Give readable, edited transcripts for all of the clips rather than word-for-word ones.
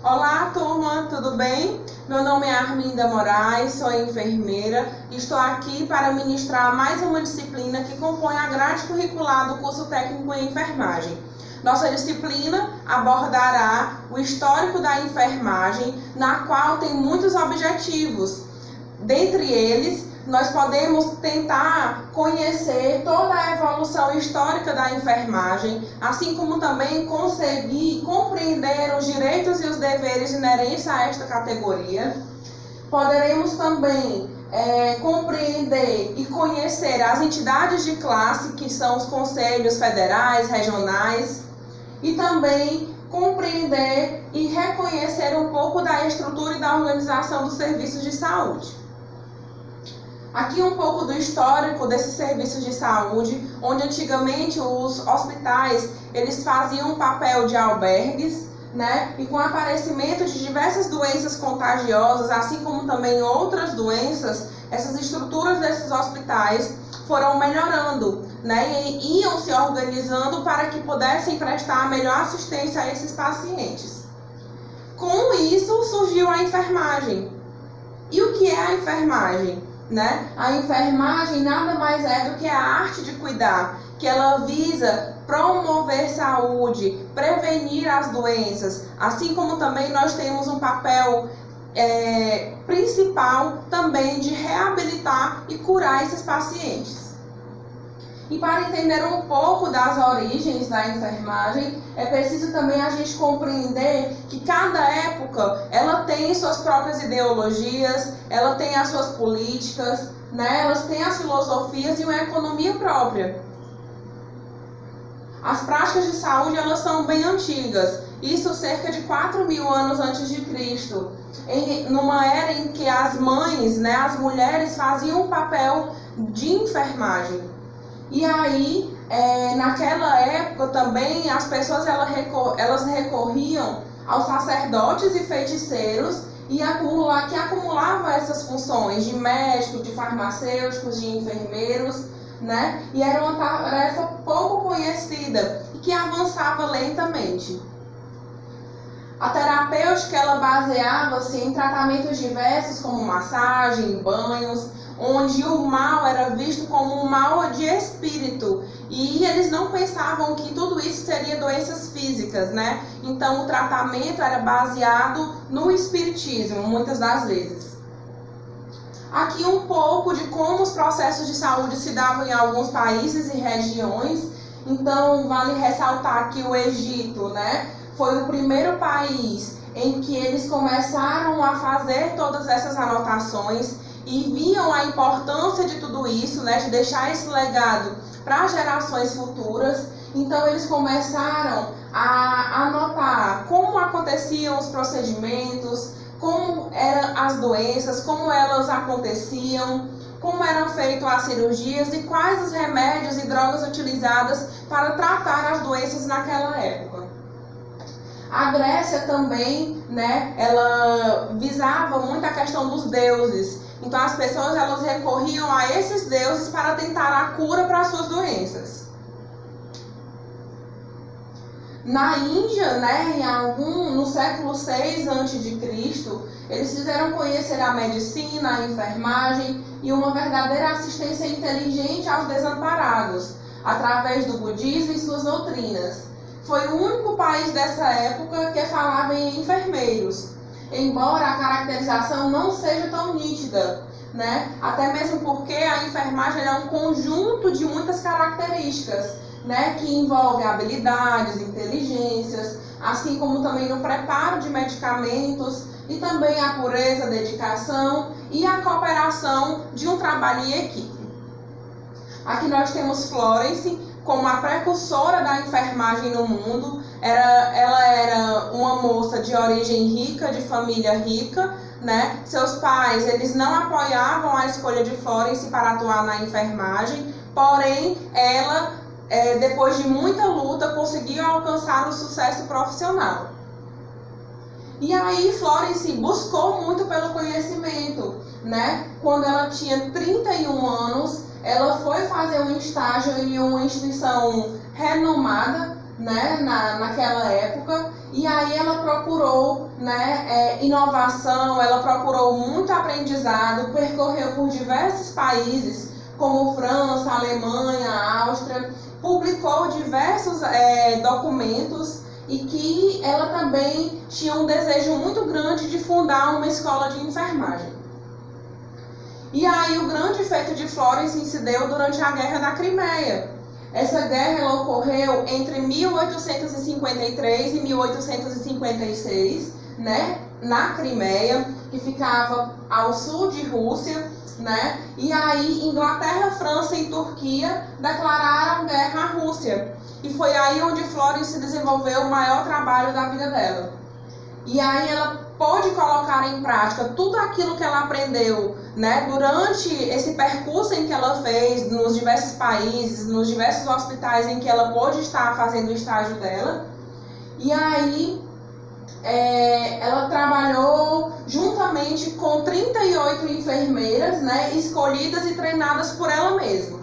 Olá, turma, tudo bem? Meu nome é Arminda Moraes, sou enfermeira e estou aqui para ministrar mais uma disciplina que compõe a grade curricular do curso técnico em enfermagem. Nossa disciplina abordará o histórico da enfermagem, na qual tem muitos objetivos. Dentre eles, nós podemos tentar conhecer toda a evolução histórica da enfermagem, assim como também conseguir compreender os direitos e os deveres inerentes a esta categoria. Poderemos também compreender e conhecer as entidades de classe, que são os conselhos federais, regionais, e também compreender e reconhecer um pouco da estrutura e da organização dos serviços de saúde. Aqui um pouco do histórico desses serviços de saúde, onde antigamente os hospitais eles faziam um papel de albergues, né? E com o aparecimento de diversas doenças contagiosas, assim como também outras doenças, essas estruturas desses hospitais foram melhorando, né? E iam se organizando para que pudessem prestar a melhor assistência a esses pacientes. Com isso surgiu a enfermagem. E o que é a enfermagem? Né? A enfermagem nada mais é do que a arte de cuidar, que ela visa promover saúde, prevenir as doenças, assim como também nós temos um papel principal também de reabilitar e curar esses pacientes. E para entender um pouco das origens da enfermagem, é preciso também a gente compreender que cada época ela tem suas próprias ideologias, ela tem as suas políticas, né? Elas têm as filosofias e uma economia própria. As práticas de saúde elas são bem antigas, isso cerca de 4.000 anos antes de Cristo, numa era em que as mães, né, as mulheres faziam um papel de enfermagem. E aí, naquela época também, as pessoas elas recorriam aos sacerdotes e feiticeiros que acumulavam essas funções de médicos, de farmacêuticos, de enfermeiros, né? E era uma tarefa pouco conhecida e que avançava lentamente. A terapêutica ela baseava-se em tratamentos diversos como massagem, banhos, onde o mal era visto como um mal de espírito e eles não pensavam que tudo isso seria doenças físicas, né? Então o tratamento era baseado no espiritismo, muitas das vezes. Aqui um pouco de como os processos de saúde se davam em alguns países e regiões. Então vale ressaltar que o Egito, né, foi o primeiro país em que eles começaram a fazer todas essas anotações e viam a importância de tudo isso, né, de deixar esse legado para gerações futuras. Então eles começaram a anotar como aconteciam os procedimentos, como eram as doenças, como elas aconteciam, como eram feitas as cirurgias e quais os remédios e drogas utilizadas para tratar as doenças naquela época. A Grécia também, né, ela visava muito a questão dos deuses. Então as pessoas elas recorriam a esses deuses para tentar a cura para as suas doenças. Na Índia, né, no século VI a.C., eles fizeram conhecer a medicina, a enfermagem e uma verdadeira assistência inteligente aos desamparados, através do budismo e suas doutrinas. Foi o único país dessa época que falava em enfermeiros, embora a caracterização não seja tão nítida, né? Até mesmo porque a enfermagem é um conjunto de muitas características, né? Que envolve habilidades, inteligências, assim como também no preparo de medicamentos e também a pureza, a dedicação e a cooperação de um trabalho em equipe. Aqui nós temos Florence como a precursora da enfermagem no mundo. Ela era uma moça de origem rica, de família rica, né? Seus pais eles não apoiavam a escolha de Florence para atuar na enfermagem, porém ela, depois de muita luta, conseguiu alcançar o sucesso profissional. E aí Florence buscou muito pelo conhecimento, né? Quando ela tinha 31 anos, ela foi fazer um estágio em uma instituição renomada, né, naquela época, e aí ela procurou né, inovação, ela procurou muito aprendizado, percorreu por diversos países, como França, Alemanha, Áustria, publicou diversos documentos e que ela também tinha um desejo muito grande de fundar uma escola de enfermagem. E aí o grande feito de Florence se deu durante a Guerra da Crimeia. Essa guerra ela ocorreu entre 1853 e 1856, né, na Crimeia, que ficava ao sul de Rússia, né? E aí Inglaterra, França e Turquia declararam guerra à Rússia. E foi aí onde Florence desenvolveu o maior trabalho da vida dela. E aí ela pôde colocar em prática tudo aquilo que ela aprendeu, né, durante esse percurso em que ela fez nos diversos países, nos diversos hospitais em que ela pôde estar fazendo o estágio dela. E aí ela trabalhou juntamente com 38 enfermeiras, né, escolhidas e treinadas por ela mesma.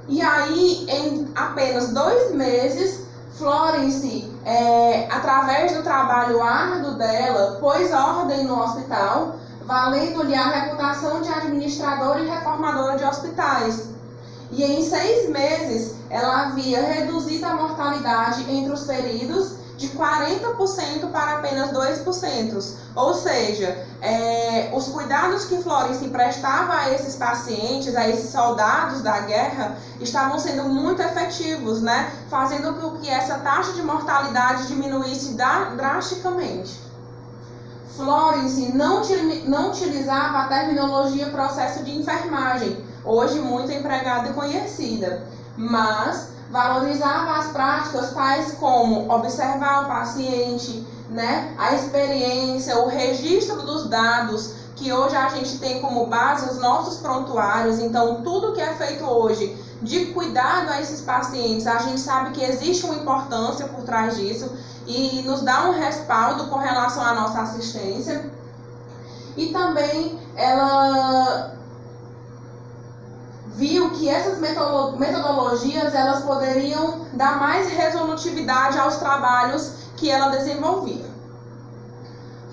E aí, em apenas 2 meses, Florence, através do trabalho árduo dela, pôs ordem no hospital, valendo-lhe a reputação de administradora e reformadora de hospitais. E em 6 meses, ela havia reduzido a mortalidade entre os feridos de 40% para apenas 2%. Ou seja, os cuidados que Florence prestava a esses pacientes, a esses soldados da guerra, estavam sendo muito efetivos, né? Fazendo com que essa taxa de mortalidade diminuísse drasticamente. Florence não utilizava a terminologia processo de enfermagem, hoje muito empregada e conhecida, mas valorizava as práticas tais como observar o paciente, né, a experiência, o registro dos dados, que hoje a gente tem como base os nossos prontuários. Então, tudo que é feito hoje de cuidado a esses pacientes, a gente sabe que existe uma importância por trás disso e nos dá um respaldo com relação à nossa assistência. E também ela viu que essas metodologias elas poderiam dar mais resolutividade aos trabalhos que ela desenvolvia.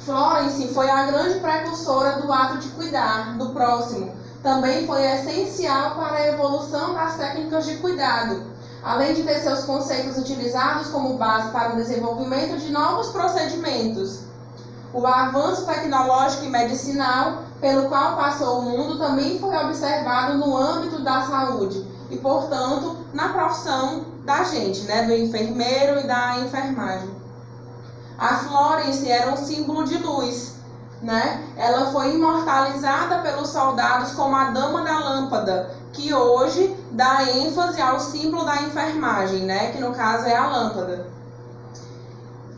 Florence foi a grande precursora do ato de cuidar do próximo. Também foi essencial para a evolução das técnicas de cuidado, além de ter seus conceitos utilizados como base para o desenvolvimento de novos procedimentos. O avanço tecnológico e medicinal pelo qual passou o mundo também foi observado no âmbito da saúde e, portanto, na profissão da gente, né, do enfermeiro e da enfermagem. A Florence era um símbolo de luz, né? Ela foi imortalizada pelos soldados como a Dama da Lâmpada, que hoje dá ênfase ao símbolo da enfermagem, né, que no caso é a lâmpada.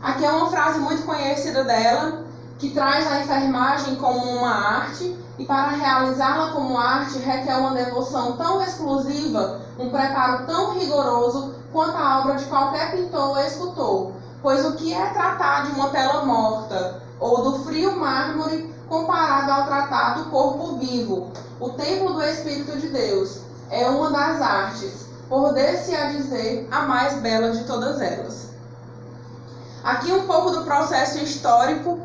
Aqui é uma frase muito conhecida dela, que traz a enfermagem como uma arte, e para realizá-la como arte requer uma devoção tão exclusiva, um preparo tão rigoroso quanto a obra de qualquer pintor ou escultor, pois o que é tratar de uma tela morta ou do frio mármore comparado ao tratar do corpo vivo, o templo do Espírito de Deus, é uma das artes, por desse a dizer, a mais bela de todas elas. Aqui um pouco do processo histórico.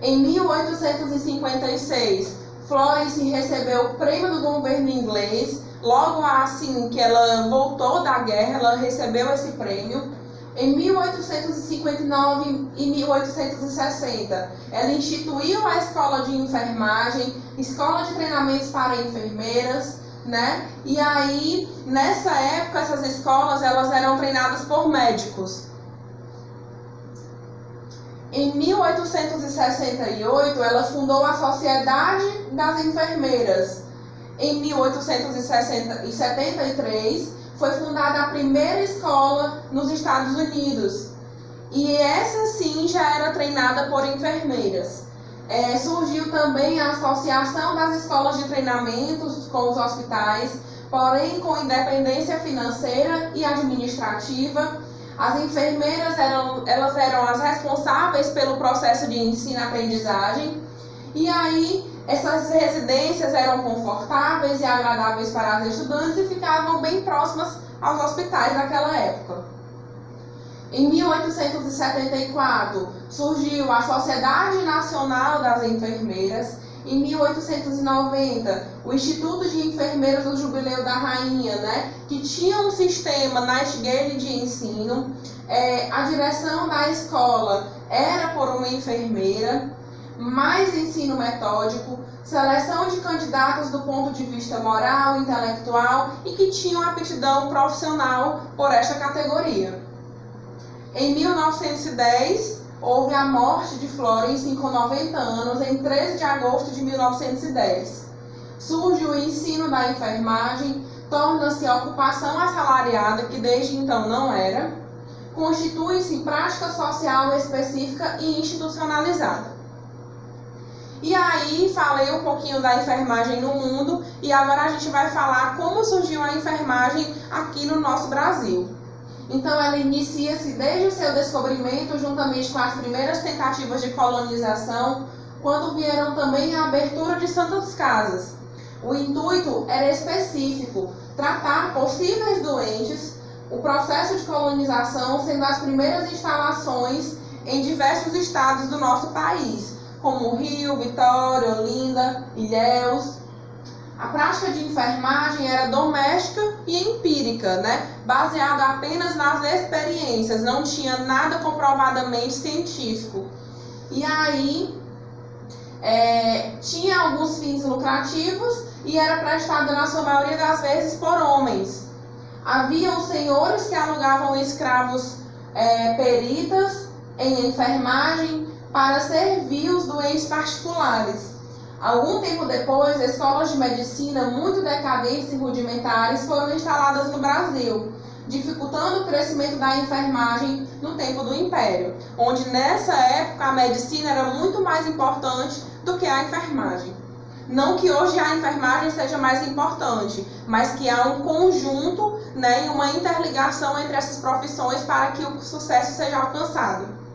Em 1856, Florence recebeu o prêmio do governo inglês. Logo assim que ela voltou da guerra, ela recebeu esse prêmio. Em 1859 e 1860, ela instituiu a escola de enfermagem, escola de treinamentos para enfermeiras, né? E aí, nessa época, essas escolas elas eram treinadas por médicos. Em 1868, ela fundou a Sociedade das Enfermeiras. Em 1873, foi fundada a primeira escola nos Estados Unidos. E essa sim já era treinada por enfermeiras. Surgiu também a Associação das Escolas de Treinamentos com os hospitais, porém com independência financeira e administrativa. As enfermeiras elas eram as responsáveis pelo processo de ensino-aprendizagem. E aí, essas residências eram confortáveis e agradáveis para as estudantes e ficavam bem próximas aos hospitais naquela época. Em 1874, surgiu a Sociedade Nacional das Enfermeiras. Em 1890, o Instituto de Enfermeiras do Jubileu da Rainha, né, que tinha um sistema Nightingale de ensino. A direção da escola era por uma enfermeira, mais ensino metódico, seleção de candidatos do ponto de vista moral, intelectual e que tinham aptidão profissional por esta categoria. Em 1910, houve a morte de Florence com 90 anos, em 13 de agosto de 1910. Surge o ensino da enfermagem, torna-se a ocupação assalariada, que desde então não era, constitui-se prática social específica e institucionalizada. E aí, falei um pouquinho da enfermagem no mundo e agora a gente vai falar como surgiu a enfermagem aqui no nosso Brasil. Então, ela inicia-se desde o seu descobrimento, juntamente com as primeiras tentativas de colonização, quando vieram também a abertura de santas casas. O intuito era específico, tratar possíveis doentes, o processo de colonização sendo as primeiras instalações em diversos estados do nosso país, como Rio, Vitória, Olinda, Ilhéus. A prática de enfermagem era doméstica e empírica, né? Baseada apenas nas experiências, não tinha nada comprovadamente científico. E aí, tinha alguns fins lucrativos e era prestada na sua maioria das vezes por homens. Haviam senhores que alugavam escravos peritas em enfermagem para servir os doentes particulares. Algum tempo depois, escolas de medicina muito decadentes e rudimentares foram instaladas no Brasil, dificultando o crescimento da enfermagem no tempo do Império, onde nessa época a medicina era muito mais importante do que a enfermagem. Não que hoje a enfermagem seja mais importante, mas que há um conjunto, né, e uma interligação entre essas profissões para que o sucesso seja alcançado.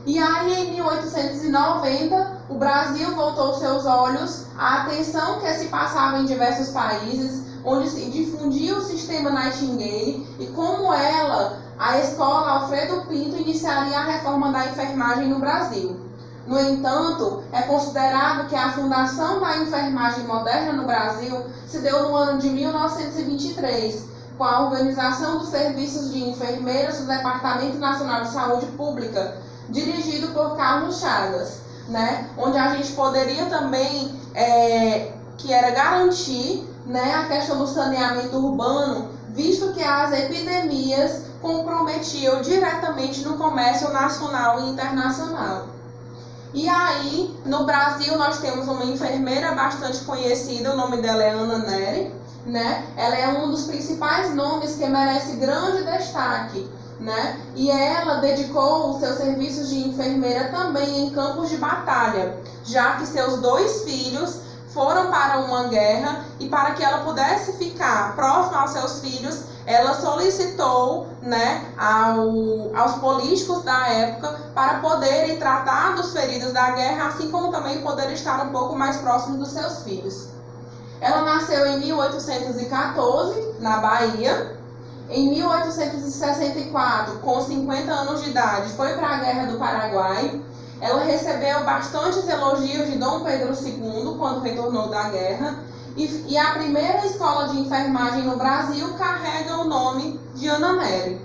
E aí, em 1890, o Brasil voltou seus olhos à atenção que se passava em diversos países, onde se difundia o sistema Nightingale e como a escola Alfredo Pinto iniciaria a reforma da enfermagem no Brasil. No entanto, é considerado que a fundação da enfermagem moderna no Brasil se deu no ano de 1923, com a organização dos serviços de enfermeiras do Departamento Nacional de Saúde Pública, dirigido por Carlos Chagas, né? Onde a gente poderia também, que era garantir, né, a questão do saneamento urbano, visto que as epidemias comprometiam diretamente no comércio nacional e internacional. E aí, no Brasil, nós temos uma enfermeira bastante conhecida, o nome dela é Ana Nery, né? Ela é um dos principais nomes que merece grande destaque, né? E ela dedicou os seus serviços de enfermeira também em campos de batalha, já que seus 2 filhos foram para uma guerra e para que ela pudesse ficar próxima aos seus filhos, ela solicitou, né, aos políticos da época para poderem tratar dos feridos da guerra, assim como também poder estar um pouco mais próximo dos seus filhos. Ela nasceu em 1814, na Bahia. Em 1864, com 50 anos de idade, foi para a Guerra do Paraguai. Ela recebeu bastantes elogios de Dom Pedro II quando retornou da guerra. E a primeira escola de enfermagem no Brasil carrega o nome de Ana Nery.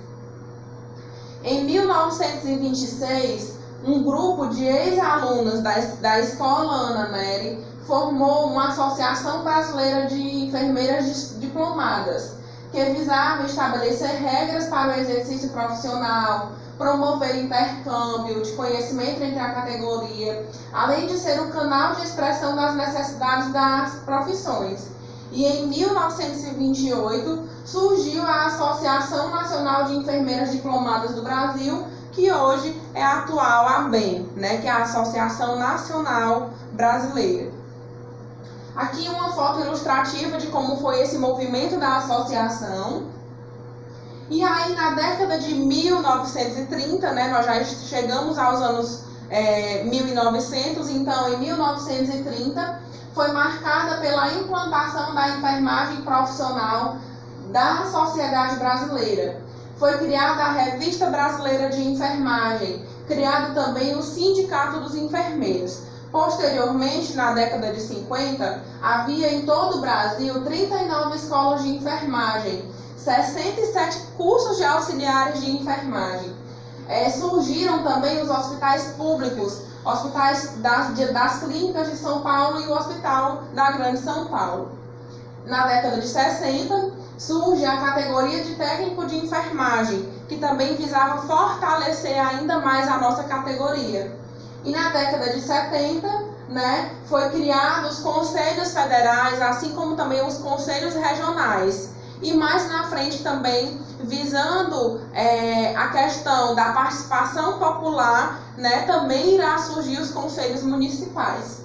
Em 1926, um grupo de ex-alunos da escola Ana Nery formou uma Associação Brasileira de Enfermeiras Diplomadas, que visava estabelecer regras para o exercício profissional, promover intercâmbio de conhecimento entre a categoria, além de ser um canal de expressão das necessidades das profissões. E em 1928 surgiu a Associação Nacional de Enfermeiras Diplomadas do Brasil, que hoje é a atual ABEM, né, que é a Associação Nacional Brasileira. Aqui uma foto ilustrativa de como foi esse movimento da associação. E aí, na década de 1930, né, nós já chegamos aos anos 1900, então em 1930 foi marcada pela implantação da enfermagem profissional da sociedade brasileira. Foi criada a Revista Brasileira de Enfermagem, criado também o Sindicato dos Enfermeiros. Posteriormente, na década de 50, havia em todo o Brasil 39 escolas de enfermagem, 67 cursos de auxiliares de enfermagem. Surgiram também os hospitais públicos, hospitais das clínicas de São Paulo e o Hospital da Grande São Paulo. Na década de 60, surge a categoria de técnico de enfermagem, que também visava fortalecer ainda mais a nossa categoria. E na década de 70, foi criados os conselhos federais, assim como também os conselhos regionais. E mais na frente também, visando a questão da participação popular, também irá surgir os conselhos municipais.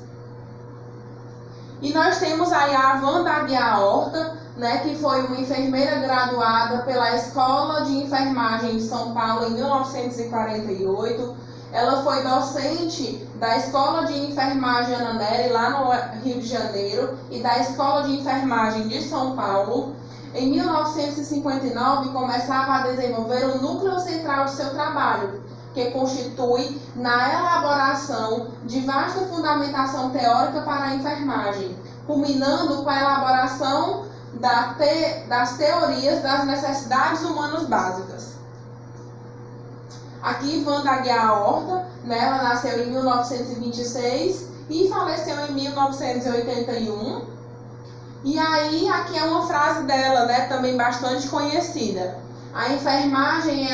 E nós temos aí a Wanda Aguiar Horta, que foi uma enfermeira graduada pela Escola de Enfermagem de São Paulo em 1948. Ela foi docente da Escola de Enfermagem Ana Nery, lá no Rio de Janeiro, e da Escola de Enfermagem de São Paulo. Em 1959, começava a desenvolver o núcleo central de seu trabalho, que constitui na elaboração de vasta fundamentação teórica para a enfermagem, culminando com a elaboração das teorias das necessidades humanas básicas. Aqui, Wanda Aguiar Horta, ela nasceu em 1926 e faleceu em 1981. E aí, aqui é uma frase dela, também bastante conhecida. A enfermagem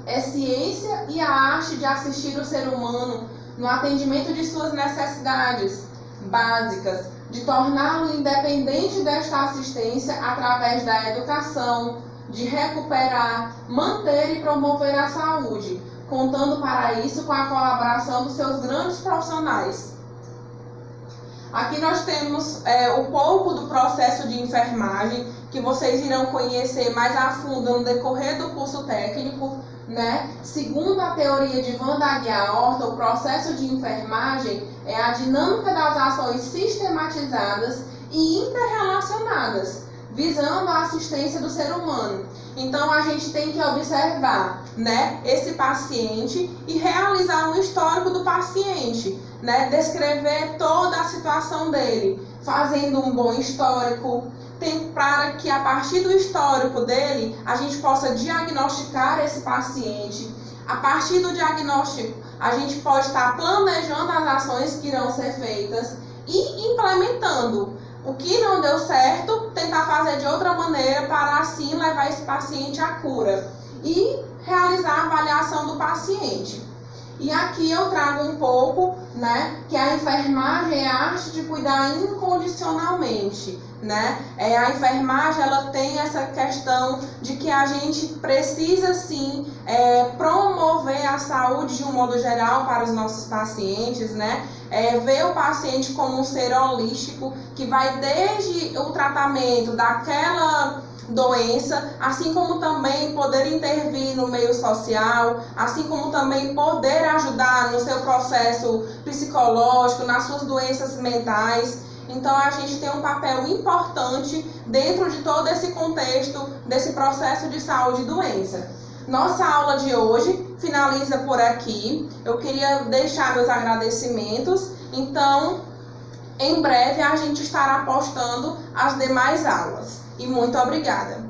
é ciência e a arte de assistir o ser humano no atendimento de suas necessidades básicas, de torná-lo independente desta assistência através da educação, de recuperar, manter e promover a saúde, contando para isso com a colaboração dos seus grandes profissionais. Aqui nós temos um pouco do processo de enfermagem, que vocês irão conhecer mais a fundo no decorrer do curso técnico, Segundo a teoria de Wanda Aguiar Horta, o processo de enfermagem é a dinâmica das ações sistematizadas e interrelacionadas, visando a assistência do ser humano. Então, a gente tem que observar, esse paciente e realizar um histórico do paciente, descrever toda a situação dele, fazendo um bom histórico, para que a partir do histórico dele, a gente possa diagnosticar esse paciente. A partir do diagnóstico, a gente pode estar planejando as ações que irão ser feitas e implementando. O que não deu certo, tentar fazer de outra maneira para assim levar esse paciente à cura e realizar a avaliação do paciente. E aqui eu trago um pouco, que a enfermagem é a arte de cuidar incondicionalmente, A enfermagem, ela tem essa questão de que a gente precisa, sim, promover a saúde de um modo geral para os nossos pacientes, ver o paciente como um ser holístico, que vai desde o tratamento daquela doença, assim como também poder intervir no meio social, assim como também poder ajudar no seu processo psicológico, nas suas doenças mentais. Então, a gente tem um papel importante dentro de todo esse contexto, desse processo de saúde e doença. Nossa aula de hoje finaliza por aqui. Eu queria deixar meus agradecimentos. Então, em breve a gente estará postando as demais aulas. E muito obrigada!